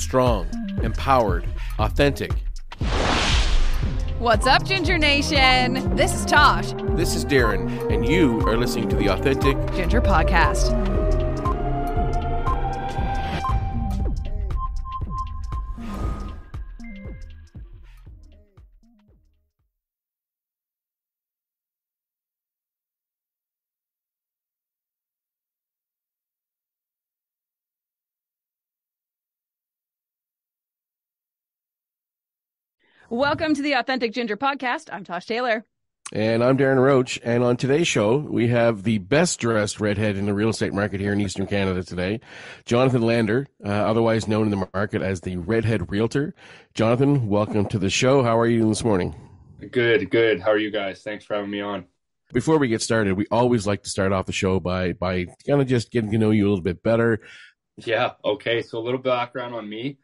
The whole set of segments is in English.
strong, empowered, authentic. What's up, Ginger Nation? This is Tosh. This is Darren, and you are listening to the Authentic Ginger Podcast. Welcome to the Authentic Ginger Podcast. I'm Tosh Taylor. And I'm Darren Roach. And on today's show, we have the best dressed redhead in the real estate market here in Eastern Canada today, Jonathan Lander, otherwise known in the market as the Redhead Realtor. Jonathan, welcome to the show. How are you doing this morning? Good. How are you guys? Thanks for having me on. Before we get started, we always like to start off the show by kind of just getting to know you a little bit better. Yeah. Okay. So a little background on me.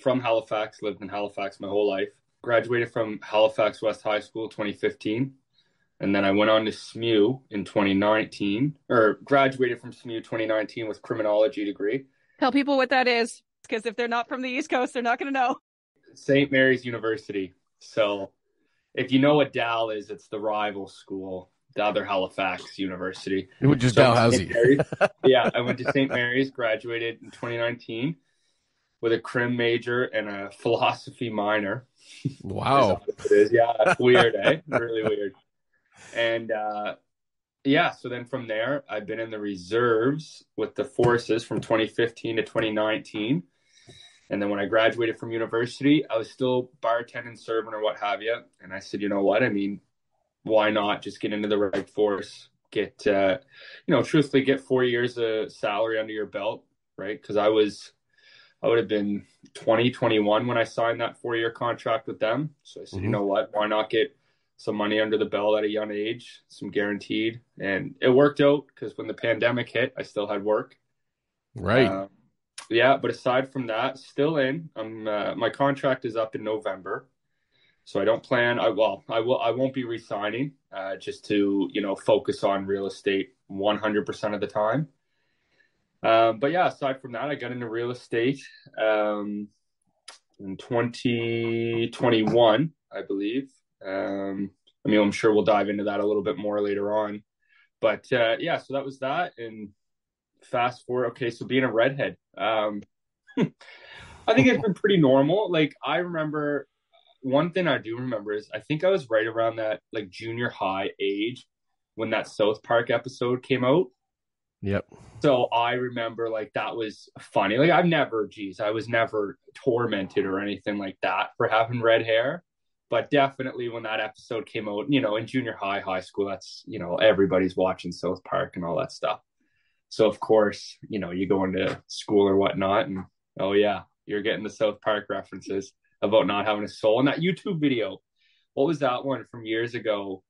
From Halifax, lived in Halifax my whole life. Graduated from Halifax West High School 2015. And then I went on to SMU in 2019, or graduated from SMU 2019 with criminology degree. Tell people what that is, because if they're not from the East Coast, they're not going to know. St. Mary's University. So if you know what Dal is, it's the rival school, the other Halifax University. Which is Dalhousie. Yeah, I went to St. Mary's, graduated in 2019. With a crim major and a philosophy minor. Wow. It is. Yeah, it's weird, eh? Really weird. And so then from there, I've been in the reserves with the forces from 2015 to 2019. And then when I graduated from university, I was still bartending, serving, or what have you. And I said, you know what? I mean, why not just get into the right force? Get, truthfully get 4 years of salary under your belt, right? Because I would have been 21 when I signed that 4-year contract with them. So I said, You know what? Why not get some money under the belt at a young age, some guaranteed. And it worked out because when the pandemic hit, I still had work. Right. But aside from that, still in. My contract is up in November. So I don't plan. I won't be resigning just to, focus on real estate 100% of the time. Aside from that, I got into real estate in 2021, I believe. I'm sure we'll dive into that a little bit more later on. But so that was that. And fast forward, okay, so being a redhead, I think it's been pretty normal. Like, I remember, one thing I do remember is I think I was right around that, like, junior high age when that South Park episode came out. Yep. So I remember, like, that was funny. Like, I was never tormented or anything like that for having red hair. But definitely when that episode came out, in junior high school, that's, everybody's watching South Park and all that stuff. So, of course, you go into school or whatnot and, oh, yeah, you're getting the South Park references about not having a soul. And that YouTube video, what was that one from years ago?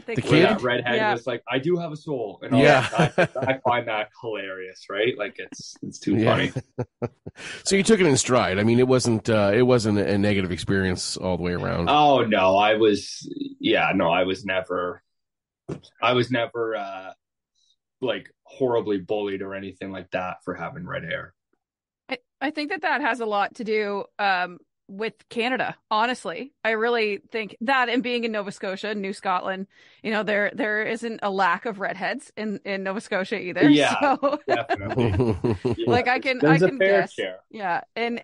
The kid, that redhead was like, I do have a soul, and all that. I find that hilarious, right? Like, it's too funny. So you took it in stride. I mean, it wasn't a negative experience all the way around. Oh no, I was never like horribly bullied or anything like that for having red hair. I think that has a lot to do with Canada, honestly. I really think that, and being in Nova Scotia, New Scotland, there isn't a lack of redheads in Nova Scotia either. Yeah, so, definitely. Like, I can guess. Share. Yeah, and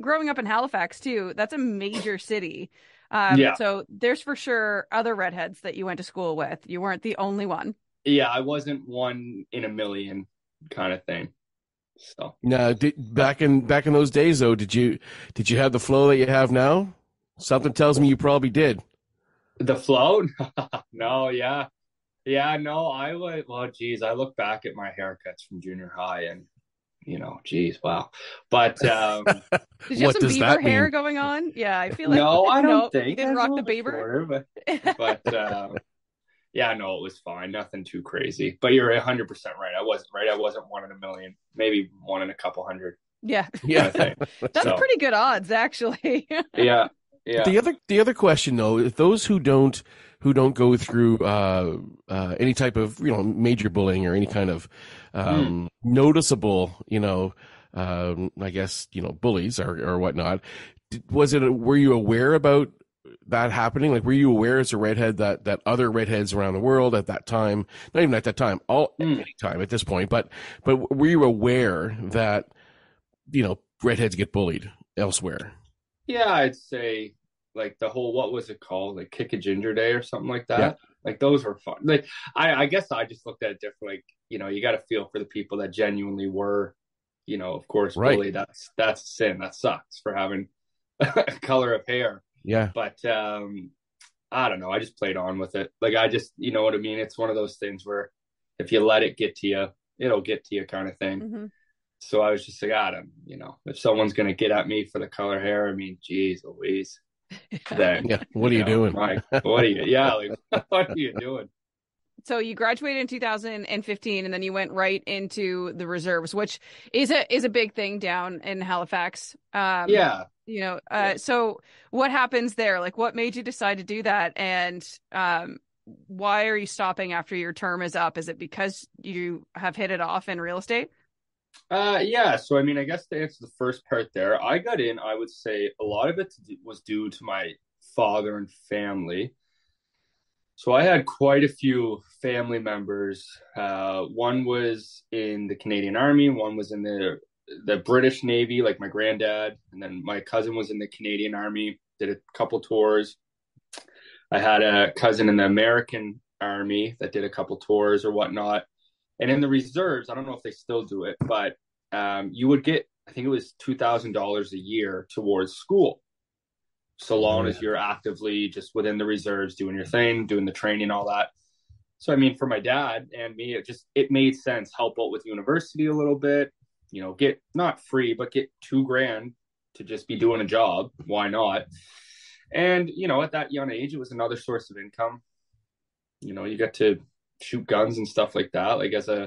growing up in Halifax too, that's a major city. So there's for sure other redheads that you went to school with. You weren't the only one. Yeah, I wasn't one in a million kind of thing. So now, back in those days, though, did you have the flow that you have now? Something tells me you probably did. The flow? No, yeah, no. I would. Well, geez, I look back at my haircuts from junior high, and geez, wow. But did you have some Bieber hair going on? Yeah, I feel like no, I don't think you didn't rock the Bieber. Shorter, but yeah, no, it was fine. Nothing too crazy. But you're 100% right. I wasn't right. I wasn't one in a million, maybe one in a couple hundred. Yeah. That's pretty good odds, actually. Yeah. The other question, though, if those who don't go through any type of major bullying or any kind of noticeable I guess, bullies or whatnot. Were you aware about that happening? Like, were you aware as a redhead that other redheads around the world at that time, not even at that time, any time at this point, but were you aware that, redheads get bullied elsewhere? Yeah, I'd say like the whole, what was it called? Like Kick a Ginger Day or something like Yeah. that. Like those were fun. Like I guess I just looked at it different. Like, you got to feel for the people that genuinely were, of course, Right. bullied. That's sin. That sucks for having a color of hair. Yeah. But I don't know. I just played on with it. Like I just, you know what I mean? It's one of those things where if you let it get to you, it'll get to you kind of thing. Mm-hmm. So I was just like, Adam, if someone's going to get at me for the color hair, I mean, geez Louise, then, Yeah. What are you doing? like, what are you doing? So you graduated in 2015, and then you went right into the reserves, which is a big thing down in Halifax. Yeah. So what happens there? Like, what made you decide to do that? And why are you stopping after your term is up? Is it because you have hit it off in real estate? Yeah. So, I mean, I guess to answer the first part there, I got in, I would say a lot of it was due to my father and family. So I had quite a few family members. One was in the Canadian Army, one was in the British Navy, like my granddad, and then my cousin was in the Canadian Army, did a couple tours. I had a cousin in the American Army that did a couple tours or whatnot. And in the reserves, I don't know if they still do it, but you would get, I think it was $2,000 a year towards school, so long as you're actively just within the reserves, doing your thing, doing the training, all that. So, I mean, for my dad and me, it made sense. Help out with university a little bit, get not free, but get $2,000 to just be doing a job. Why not? And, at that young age, it was another source of income. You get to shoot guns and stuff like that. Like as a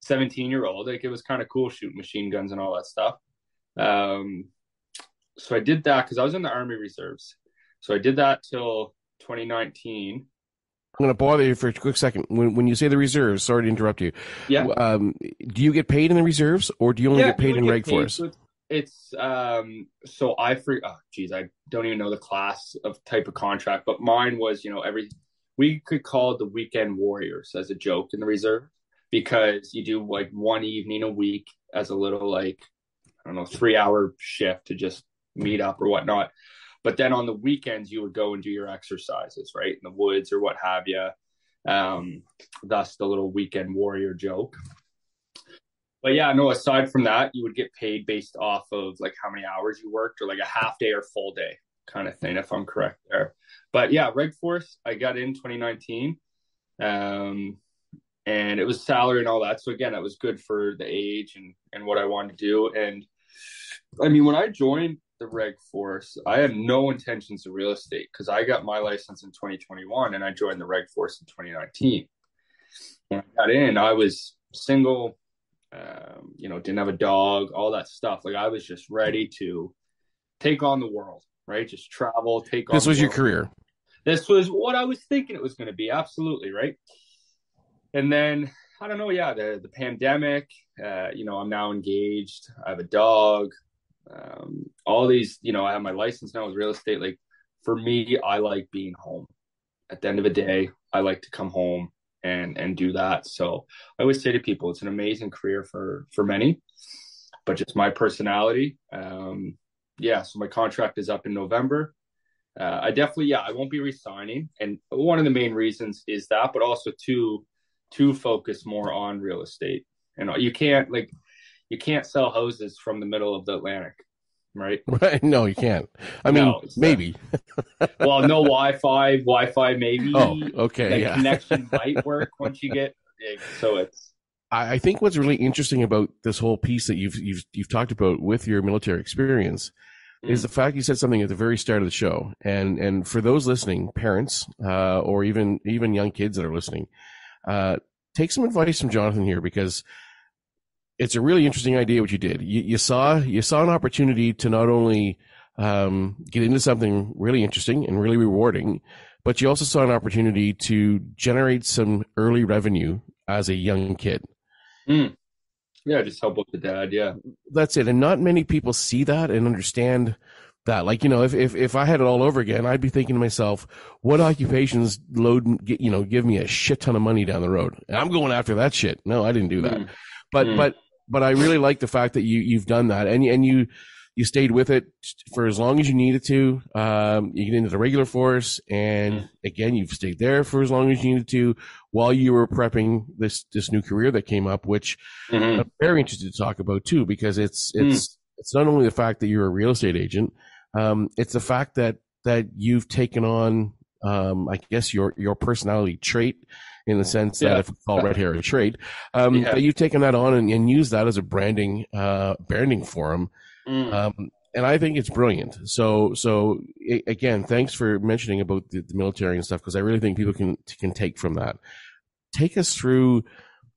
17-year-old, like it was kind of cool shooting machine guns and all that stuff. So I did that because I was in the Army Reserves. So I did that till 2019. I'm going to bother you for a quick second. When you say the reserves, sorry to interrupt you. Yeah. Do you get paid in the reserves, or do you only get paid in reg force? So I don't even know the class of type of contract, but mine was, we could call it the weekend warriors as a joke in the reserve, because you do like one evening a week as a little, like, I don't know, 3-hour shift to just meet up or whatnot. But then on the weekends, you would go and do your exercises, right, in the woods or what have you. Thus the little weekend warrior joke. But yeah, no, aside from that, you would get paid based off of like how many hours you worked, or like a half day or full day kind of thing, if I'm correct there. But yeah, Reg Force, I got in 2019. And it was salary and all that. So again, that was good for the age and what I wanted to do. And I mean, when I joined the Reg Force, I had no intentions of real estate, because I got my license in 2021 and I joined the Reg Force in 2019. When I got in, I was single, didn't have a dog, all that stuff. Like I was just ready to take on the world, right? Just travel, take on. This was your career. This was what I was thinking it was going to be. Absolutely. Right. And then, I don't know. Yeah. The pandemic, I'm now engaged. I have a dog. All these, I have my license now with real estate. Like for me, I like being home. At the end of the day, I like to come home and do that. So I always say to people, it's an amazing career for many, but just my personality. So my contract is up in November. I won't be resigning. And one of the main reasons is that, but also to focus more on real estate. And you can't sell houses from the middle of the Atlantic, right? Right. No, you can't. I mean, maybe. Well, no Wi-Fi maybe. Oh, okay. The yeah. connection might work once you get, so it's. I think what's really interesting about this whole piece that you've talked about with your military experience is the fact you said something at the very start of the show. And for those listening, parents, or even young kids that are listening, take some advice from Jonathan here, because it's a really interesting idea what you did. You saw an opportunity to not only get into something really interesting and really rewarding, but you also saw an opportunity to generate some early revenue as a young kid. Yeah, just help with the dad. Yeah. That's it. And not many people see that and understand that. Like, if I had it all over again, I'd be thinking to myself, what occupations give me a shit ton of money down the road? And I'm going after that shit. No, I didn't do that. Mm. But, Mm. but, but I really like the fact that you've done that, and you stayed with it for as long as you needed to. You get into the regular force, and again, you've stayed there for as long as you needed to while you were prepping this new career that came up, which Mm-hmm. I'm very interested to talk about too, because it's not only the fact that you're a real estate agent, it's the fact that you've taken on, I guess your personality trait, in the sense that, Yeah. if we call red hair a trait, Yeah. that you've taken that on and used that as a branding forum. And I think it's brilliant. So again, thanks for mentioning about the military and stuff, because I really think people can take from that. Take us through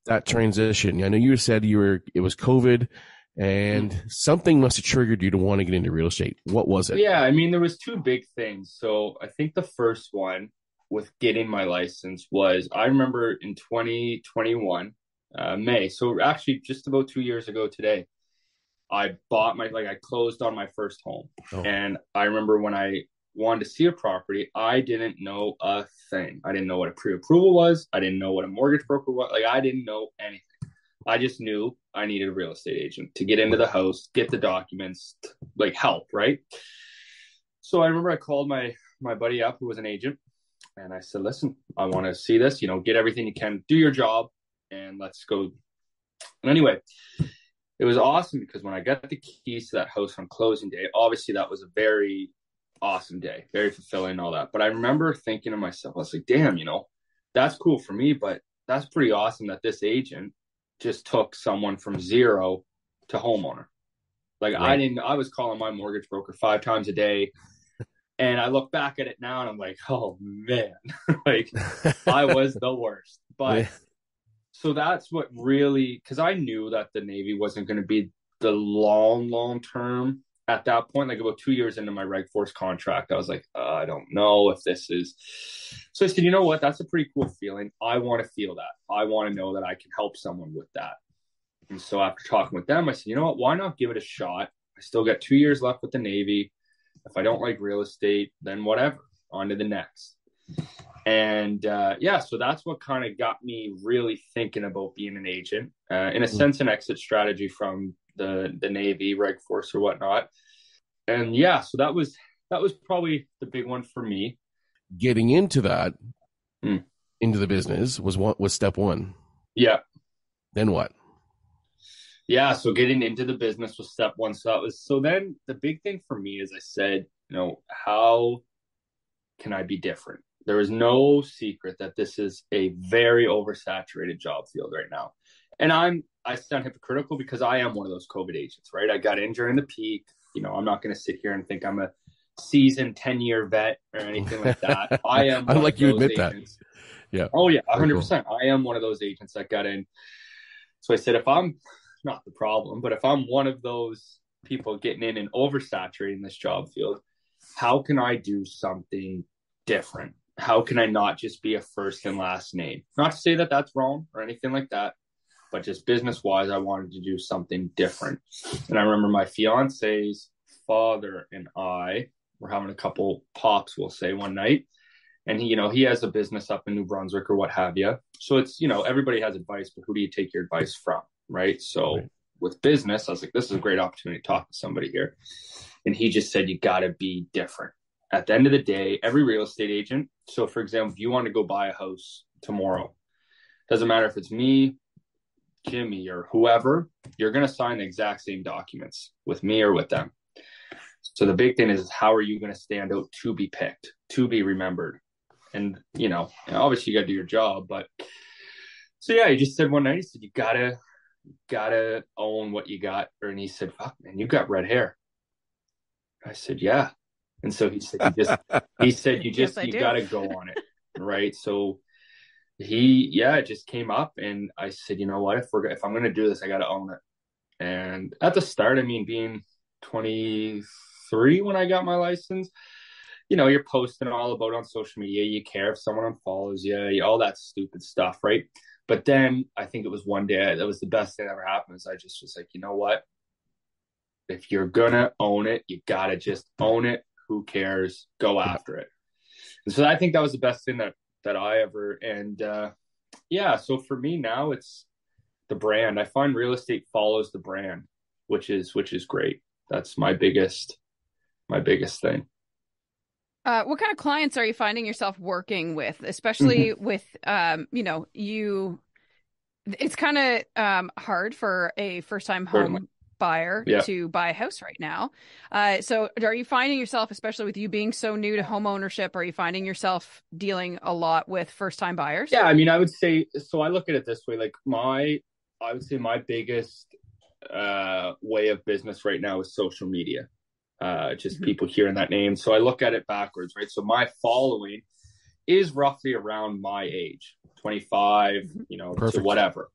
that transition. I know you said it was COVID, and something must have triggered you to want to get into real estate. What was it? Yeah, I mean, there was two big things. So I think the first one with getting my license was, I remember in 2021, May. So actually just about 2 years ago today, I closed on my first home. Oh. And I remember when I wanted to see a property, I didn't know a thing. I didn't know what a pre-approval was. I didn't know what a mortgage broker was. Like, I didn't know anything. I just knew I needed a real estate agent to get into the house, get the documents, like help, right? So I remember I called my buddy up, who was an agent, and I said, listen, I want to see this, get everything you can, do your job, and let's go. And anyway, it was awesome because when I got the keys to that house on closing day, obviously that was a very awesome day, very fulfilling and all that. But I remember thinking to myself, I was like, damn, that's cool for me, but that's pretty awesome that this agent just took someone from zero to homeowner. Like, right. I was calling my mortgage broker 5 times a day. And I look back at it now and I'm like, oh man, like I was the worst. But so that's what really, because I knew that the Navy wasn't going to be the long term at that point. Like, about 2 years into my Reg Force contract, I was like, I don't know if this is. So I said, you know what? That's a pretty cool feeling. I want to feel that. I want to know that I can help someone with that. And so after talking with them, I said, you know what? Why not give it a shot? I still got 2 years left with the Navy. If I don't like real estate, then whatever, on to the next. And so that's what kind of got me really thinking about being an agent, in a sense, an exit strategy from the Navy, Reg Force or whatnot. And so that was probably the big one for me. Getting into that, into the business was step one. Yeah. Then what? Yeah, so getting into the business was step one. So then the big thing for me is, I said, how can I be different? There is no secret that this is a very oversaturated job field right now. And I sound hypocritical because I am one of those COVID agents, right? I got in during the peak. I'm not going to sit here and think I'm a seasoned 10-year vet or anything like that. I am I like you admit agents. That. Yeah. Oh, yeah, 100%. Cool. I am one of those agents that got in. So I said, if I'm not the problem, but if I'm one of those people getting in and oversaturating this job field, how can I do something different? How can I not just be a first and last name? Not to say that that's wrong or anything like that, but just business wise, I wanted to do something different. And I remember my fiance's father and I were having a couple pops, we'll say, one night. And he has a business up in New Brunswick or what have you. So it's, everybody has advice, but who do you take your advice from? Right. So with business, I was like, this is a great opportunity to talk to somebody here. And he just said, you got to be different. At the end of the day, every real estate agent. So for example, if you want to go buy a house tomorrow, doesn't matter if it's me, Jimmy, or whoever, you're going to sign the exact same documents with me or with them. So the big thing is, how are you going to stand out to be picked, to be remembered? And, obviously you got to do your job, but so he just said one night, he said, you gotta own what you got. And he said, fuck man, you got red hair. I said, yeah. And so he said, you gotta go on it. Right. So it just came up and I said, you know what, if I'm going to do this, I got to own it. And at the start, being 23 when I got my license, you're posting all about on social media. You care if someone unfollows you, all that stupid stuff. Right. But then I think it was one day that was the best thing that ever happened. Is I just was like, you know what? If you're gonna own it, you gotta just own it. Who cares? Go after it. And so I think that was the best thing that I ever. And yeah, so for me now, it's the brand. I find real estate follows the brand, which is great. That's my biggest thing. What kind of clients are you finding yourself working with, especially with, it's kind of hard for a first-time Certainly. home buyer Yeah. to buy a house right now. So are you finding yourself, especially with you being so new to home ownership, are you finding yourself dealing a lot with first-time buyers? Yeah, I mean, I would say, so I look at it this way, like I would say my biggest way of business right now is social media. Just people hearing that name. So I look at it backwards, right? So my following is roughly around my age, 25, Perfect. to whatever.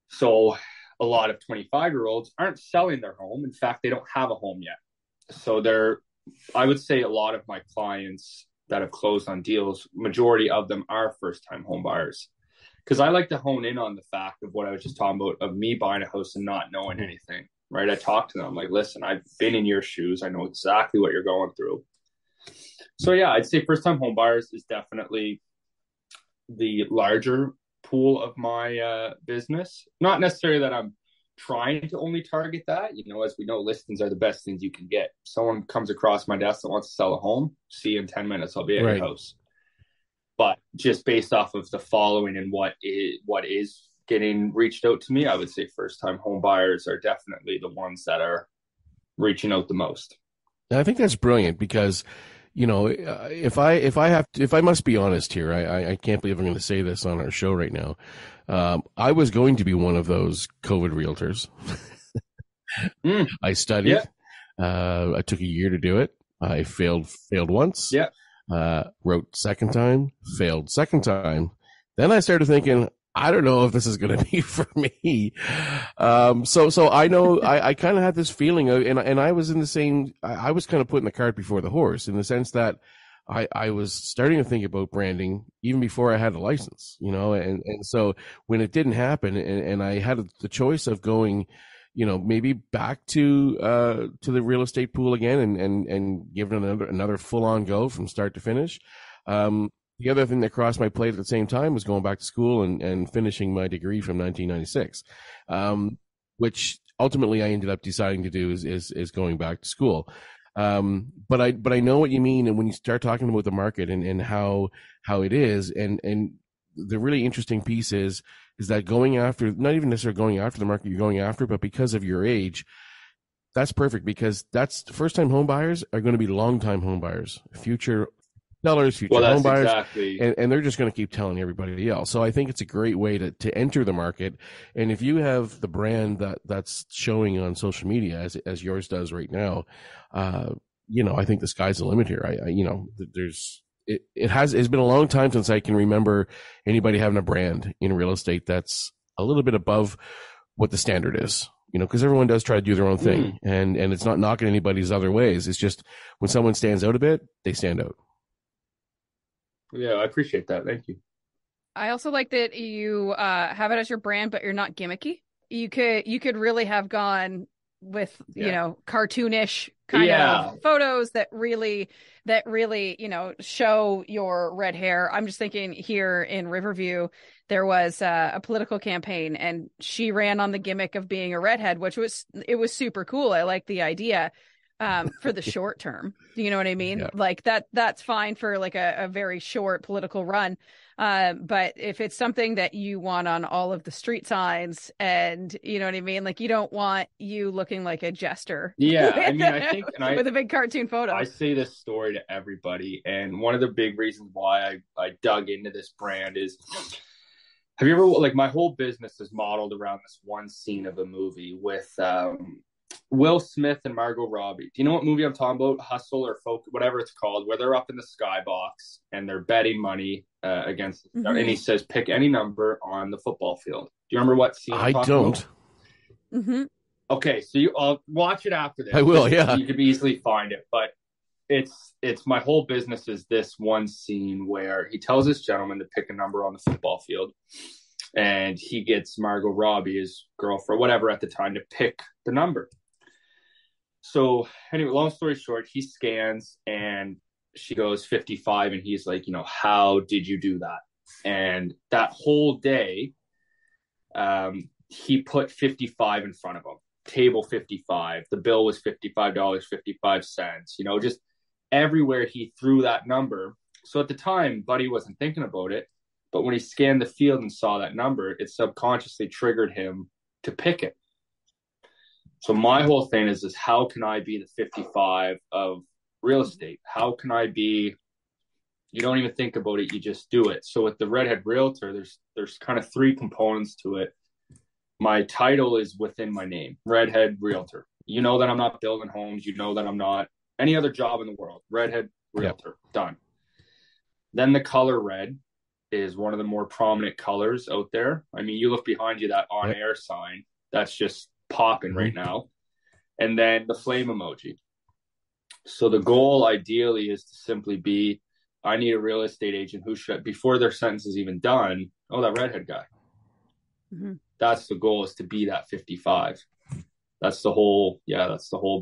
So a lot of 25-year-olds aren't selling their home. In fact, they don't have a home yet. So I would say a lot of my clients that have closed on deals, majority of them are first-time home buyers. Because I like to hone in on the fact of what I was just talking about, of me buying a house and not knowing anything, right? I talk to them like, listen, I've been in your shoes. I know exactly what you're going through. So yeah, I'd say first-time home buyers is definitely the larger pool of my business. Not necessarily that I'm trying to only target that. As we know, listings are the best things you can get. Someone comes across my desk that wants to sell a home, see you in 10 minutes, I'll be at your house. But just based off of the following and what is getting reached out to me, I would say first-time home buyers are definitely the ones that are reaching out the most. I think that's brilliant because, if I must be honest here, I can't believe I'm going to say this on our show right now. I was going to be one of those COVID realtors. I studied. Yeah. I took a year to do it. I failed once. Yeah. Wrote second time, failed second time. Then I started thinking, I don't know if this is going to be for me. So I know I kind of had this feeling of, and I was in the same, I was kind of putting the cart before the horse in the sense that I was starting to think about branding even before I had a license, and so when it didn't happen and I had the choice of going, maybe back to the real estate pool again and giving another full on go from start to finish. The other thing that crossed my plate at the same time was going back to school and finishing my degree from 1996, which ultimately I ended up deciding to do is going back to school. But I know what you mean, and when you start talking about the market and how it is, and the really interesting piece is that going after, not even necessarily going after the market you're going after, but because of your age, that's perfect because that's first-time home buyers are going to be long-time home buyers, future sellers, future home buyers, exactly. and they're just going to keep telling everybody else. So I think it's a great way to enter the market. And if you have the brand that's showing on social media as yours does right now, I think the sky's the limit here. It's been a long time since I can remember anybody having a brand in real estate that's a little bit above what the standard is, because everyone does try to do their own thing, and it's not knocking anybody's other ways. It's just when someone stands out a bit, they stand out. Yeah, I appreciate that. Thank you. I also like that you have it as your brand, but you're not gimmicky. You could really have gone with, cartoonish kind of photos that really, show your red hair. I'm just thinking here in Riverview, there was a political campaign and she ran on the gimmick of being a redhead, it was super cool. I like the idea. For the short term, you know what I mean? Yeah. Like that's fine for like a very short political run. But if it's something that you want on all of the street signs and you know what I mean? Like you don't want you looking like a jester. Yeah. I mean, I think, with a big cartoon photo. I say this story to everybody. And one of the big reasons why I dug into this brand is, have you ever, like my whole business is modeled around this one scene of a movie with, Will Smith and Margot Robbie. Do you know what movie I'm talking about? Hustle or Folk, whatever it's called, where they're up in the skybox and they're betting money against the star. And he says, pick any number on the football field. Do you remember what scene I don't. About? Okay, so I'll watch it after this. I will, yeah. You could easily find it. But it's my whole business is this one scene where he tells this gentleman to pick a number on the football field, and he gets Margot Robbie, his girlfriend, whatever at the time, to pick the number. So anyway, long story short, he scans and she goes 55, and he's like, how did you do that? And that whole day, he put 55 in front of him. Table 55. The bill was $55.55. Just everywhere he threw that number. So at the time, Buddy wasn't thinking about it, but when he scanned the field and saw that number, it subconsciously triggered him to pick it. So my whole thing is how can I be the 55 of real estate? How can I be, you don't even think about it, you just do it. So with the Redhead Realtor, there's kind of three components to it. My title is within my name, Redhead Realtor. You know that I'm not building homes. You know that I'm not any other job in the world. Redhead Realtor, done. Then the color red is one of the more prominent colors out there. I mean, you look behind you, that on-air sign, that's just popping right now. And then the flame emoji. So the goal ideally is to simply be, I need a real estate agent who should, before their sentence is even done, that redhead guy. Mm-hmm. That's the goal, is to be that 55. That's the whole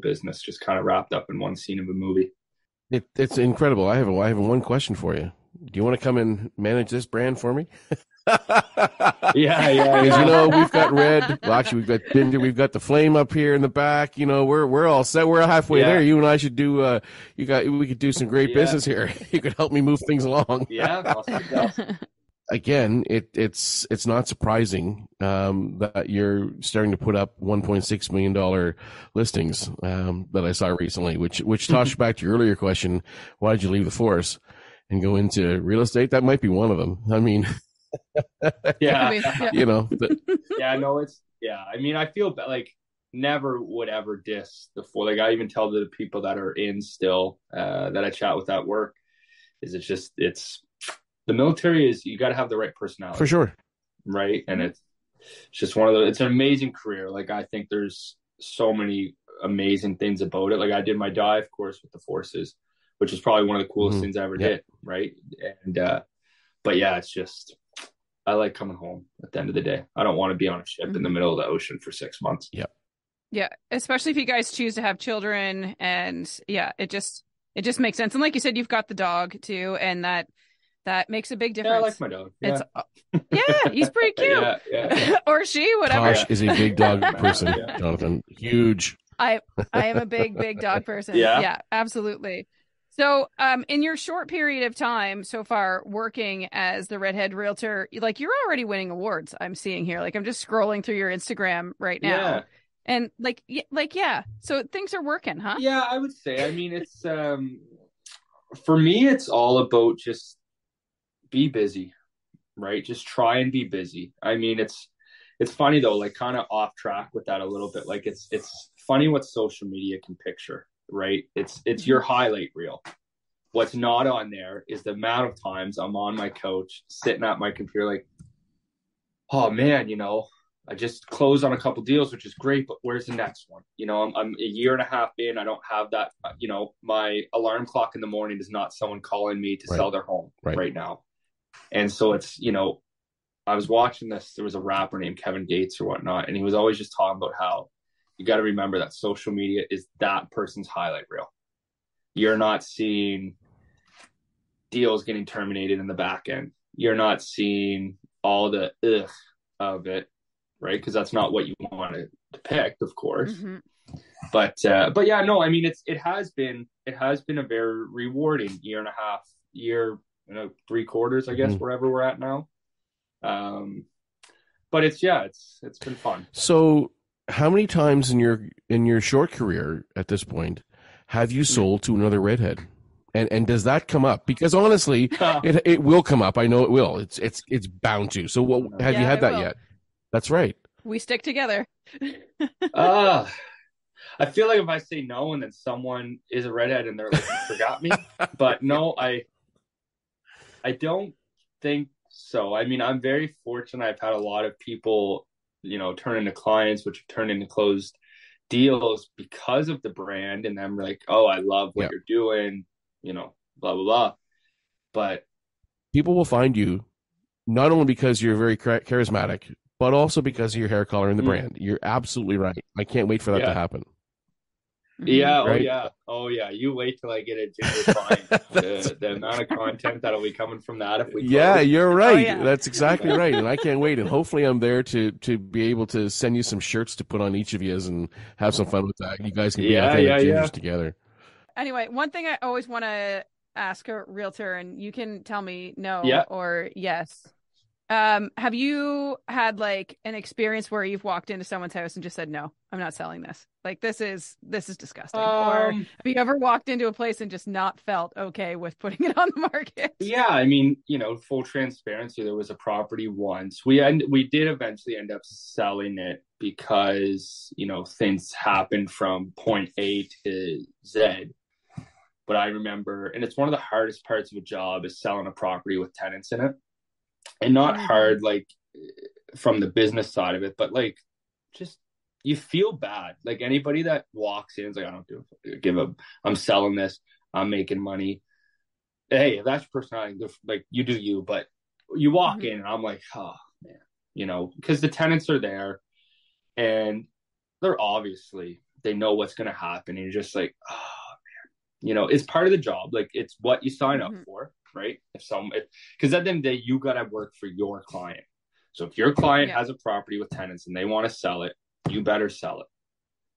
business, just kind of wrapped up in one scene of a movie. It's incredible. I have one question for you. Do you want to come and manage this brand for me? Yeah. Because we've got red. Well, actually, we've got Binder. We've got the flame up here in the back. We're all set. We're halfway there. You and I should do. We could do some great business here. You could help me move things along. Yeah. Again, it's not surprising that you're starting to put up $1.6 million listings that I saw recently, which touched back to your earlier question, why did you leave the force and go into real estate? That might be one of them. I mean, yeah. I mean, I feel like never would ever diss the four. Like I even tell the people that are in still that I chat with at work, it's the military is, you got to have the right personality. For sure. Right. And it's just it's an amazing career. Like, I think there's so many amazing things about it. Like, I did my dive course with the forces, which is probably one of the coolest things I ever did. Right. And, but yeah, it's just, I like coming home at the end of the day. I don't want to be on a ship in the middle of the ocean for 6 months. Yeah. Yeah. Especially if you guys choose to have children, and it just makes sense. And like you said, you've got the dog too. And that makes a big difference. Yeah, I like my dog. Yeah, he's pretty cute. Yeah. Or she, whatever. Tosh is a big dog person, Jonathan. Huge. I am a big dog person. Yeah, absolutely. So, in your short period of time so far working as the Redhead Realtor, like, you're already winning awards. I'm seeing here. Like, I'm just scrolling through your Instagram right now. Yeah. And so things are working, huh? Yeah, I would say. I mean, it's for me, it's all about just be busy, right? Just try and be busy. I mean, it's funny though, like, kind of off track with that a little bit. Like, it's funny what social media can picture, right? It's your highlight reel. What's not on there is the amount of times I'm on my couch, sitting at my computer, like, oh man, I just closed on a couple deals, which is great, but where's the next one? I'm a year and a half in. I don't have that. My alarm clock in the morning is not someone calling me to sell their home right now. And so it's, I was watching this. There was a rapper named Kevin Gates or whatnot, and he was always just talking about how you got to remember that social media is that person's highlight reel. You're not seeing deals getting terminated in the back end. You're not seeing all the ugh of it. Right, because that's not what you want to depict, of course. Mm-hmm. But yeah, no, I mean, it has been a very rewarding year and a half, 3/4, I guess, wherever we're at now. But it's been fun. So, how many times in your short career at this point have you sold to another redhead? And does that come up? Because honestly, it will come up. I know it will. It's bound to. So, have you had that yet? That's right. We stick together. I feel like if I say no and then someone is a redhead and they're like, you forgot me. But no, I don't think so. I mean, I'm very fortunate. I've had a lot of people, turn into clients, which have turned into closed deals because of the brand and them like, oh, I love what Yeah. you're doing, blah, blah, blah. But People will find you not only because you're very charismatic, but also because of your hair color and the brand. You're absolutely right. I can't wait for that to yeah, happen. yeah, oh Right? yeah, oh yeah. You wait till I get a ginger client. The amount of content that'll be coming from that if we Yeah, close. you're Oh right. yeah. That's exactly right. And I can't wait. And hopefully I'm there to be able to send you some shirts to put on each of you and have some fun with that. You guys can be Yeah, authentic yeah, yeah. gingers together. Anyway, one thing I always want to ask a realtor, and you can tell me no Yeah. or yes. Have you had like an experience where you've walked into someone's house and just said, no, I'm not selling this? Like this is disgusting. Or Um, have you ever walked into a place and just not felt okay with putting it on the market? yeah, I mean, full transparency, there was a property once. We did eventually end up selling it because, things happened from point A to Z. But I remember, and it's one of the hardest parts of a job is selling a property with tenants in it. And not hard like from the business side of it, but like just you feel bad. Like anybody that walks in is like, I don't give a, I'm selling this, I'm making money. Hey, if that's your personality, like you do you, but you walk in and I'm like, oh man, because the tenants are there and they're obviously they know what's gonna happen. And you're just like, oh, it's part of the job. Like it's what you sign up for, right? Because at the end of the day, you gotta work for your client. So if your client has a property with tenants and they want to sell it, you better sell it.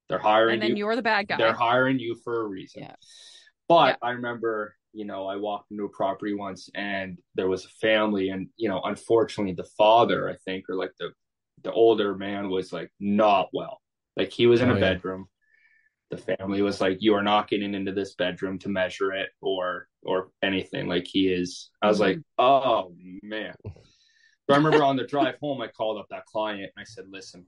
They're hiring and then you're the bad guy. They're hiring you for a reason. Yeah. But I remember, I walked into a property once and there was a family and, unfortunately the father, I think, or like the older man was like not well. Like he was in a bedroom. The family was like, you are not getting into this bedroom to measure it or anything. Like he is. I was like, oh man. So I remember on the drive home, I called up that client and I said, listen,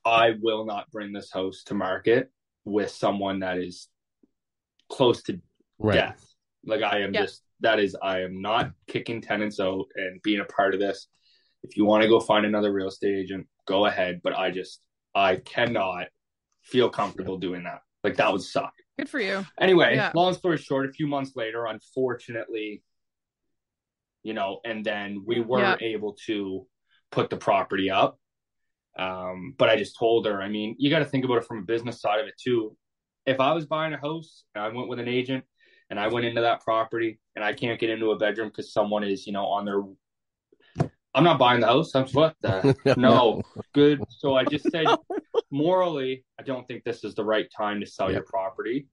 I will not bring this house to market with someone that is close to death. Like I am I am not kicking tenants out and being a part of this. If you want to go find another real estate agent, go ahead. But I cannot feel comfortable doing that. Like that would suck. Good for you. Anyway, long story short, a few months later, unfortunately, and then we were able to put the property up. But I just told her, I mean, you got to think about it from a business side of it too. If I was buying a house and I went with an agent and I went into that property and I can't get into a bedroom because someone is, on their, I'm not buying the house. I'm what the no good. So I just said, morally, I don't think this is the right time to sell your property.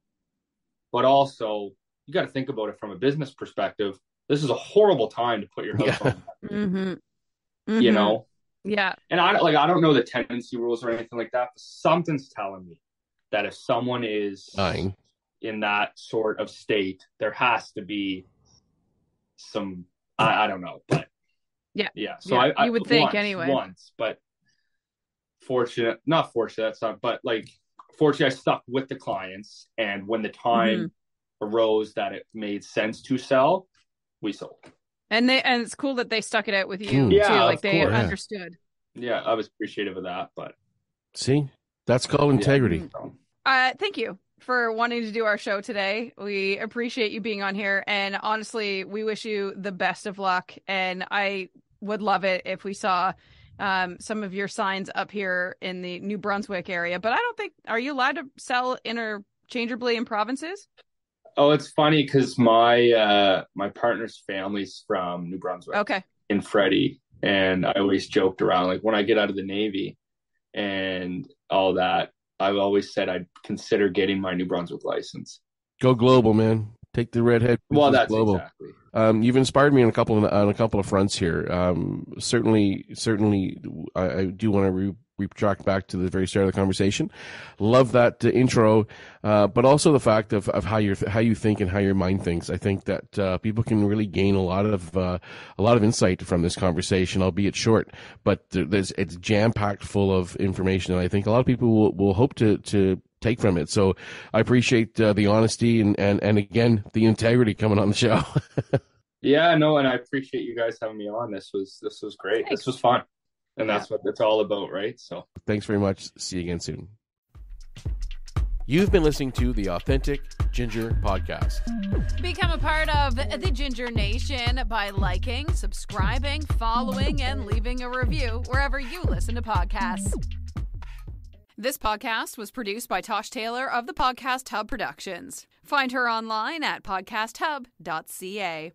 But also, you got to think about it from a business perspective. This is a horrible time to put your house on. Yeah. And I don't know the tenancy rules or anything like that, but something's telling me that if someone is in that sort of state, there has to be some, I don't know, but yeah. So you would think anyway. Once, but not fortunate, that's not, but like, fortunately I stuck with the clients. And when the time arose that it made sense to sell, we sold. And it's cool that they stuck it out with you too. Like they understood. Yeah, I was appreciative of that, but see, that's called integrity. Thank you for wanting to do our show today. We appreciate you being on here, and honestly, we wish you the best of luck. And I would love it if we saw some of your signs up here in the New Brunswick area. But I don't think, are you allowed to sell interchangeably in provinces? Oh, it's funny because my partner's family's from New Brunswick. Okay. In Freddie. And I always joked around, like when I get out of the Navy and all that, I've always said I'd consider getting my New Brunswick license. Go global, man. Take the redhead. Well, that's global. Exactly. You've inspired me on a couple of fronts here. Certainly, I do want to retract back to the very start of the conversation. Love that intro, but also the fact of how you think and how your mind thinks. I think that people can really gain a lot of insight from this conversation, albeit short. But it's jam packed full of information, and I think a lot of people will hope to take from it. So I appreciate the honesty and again the integrity coming on the show. Yeah, no, and I appreciate you guys having me on. This was great. Thanks. This was fun. And that's what it's all about, right? So thanks very much. See you again soon. You've been listening to the Authentic Ginger Podcast. Become a part of the Ginger Nation by liking, subscribing, following, and leaving a review wherever you listen to podcasts. This podcast was produced by Tosh Taylor of the Podcast Hub Productions. Find her online at podcasthub.ca.